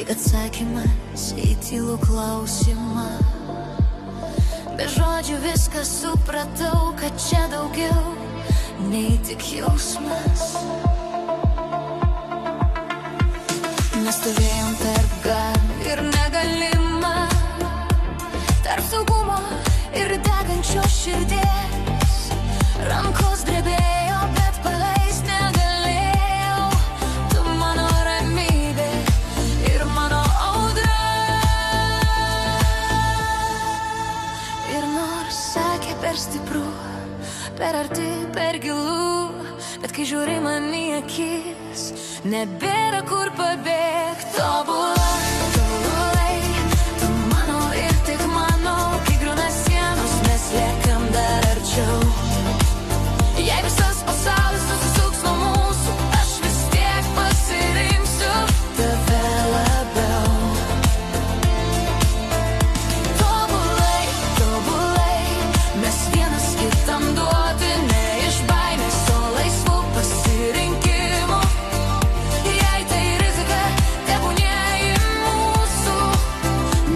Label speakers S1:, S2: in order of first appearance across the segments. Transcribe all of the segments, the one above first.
S1: Lyg atsakymas į tylų klausimą. Be žodžių viską supratau, kad čia daugiau nei tik jausmas. Mes stovėjom tarp gal ir negalimą, tarp saugumo ir degančios širdies. Rankos drebėjo, bet paleist negalėjau. Tu mano ramybė ir mano audra. Ir nors sakė per stipru, per arti, per gilu, bet kai žiūri man į akis, nebėra kur pabėgt. Tobulai, tu mano ir tik mano, kai griūna sienos, mes liekam dar arčiau. Jei visas pasaulis nusisuks nuo mūsų, aš vis tiek pasirinksiu tave labiau. Tobulai, mes vienas kitam duoti, ne iš baimės, o laisvų pasirinkimų. Jei tai rizika, tebūnie į mūsų,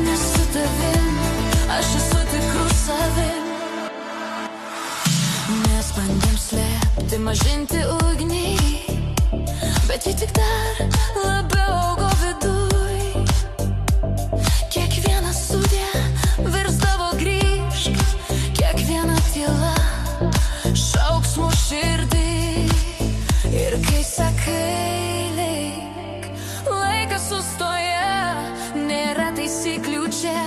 S1: nes su tavim aš esu tikru savim. Mes bandėm slėpti, mažinti ugnį, bet ji tik dar labiau augo viduj. Kiekviena sudė virsdavo grįžk, kiekviena tyla šauksmų širdį. Ir kai sakai lyg laikas sustoja, nėra taisyklių čia,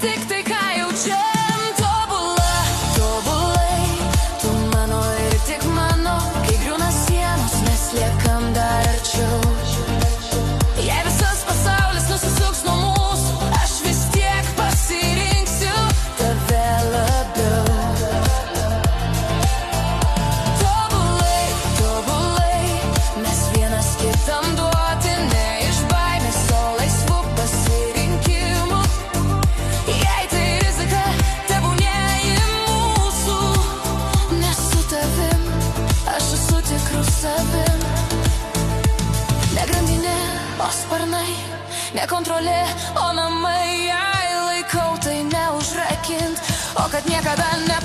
S1: tik tai ką jaučiam. Liekam dar arčiau. Jei visas pasaulis nusisuks nuo mūsų, aš vis tiek pasirinksiu tave labiau. Tobulai, mes vienas kitam duoti, ne iš baimės, o laisvų pasirinkimų. Jei tai rizika, tebūnie į mūsų, nes su tavim aš esu tikru savim. Ne grandinė, o sparnai, ne kontrolė, o namai. Jei laikau, tai neužrakint, o kad niekada ne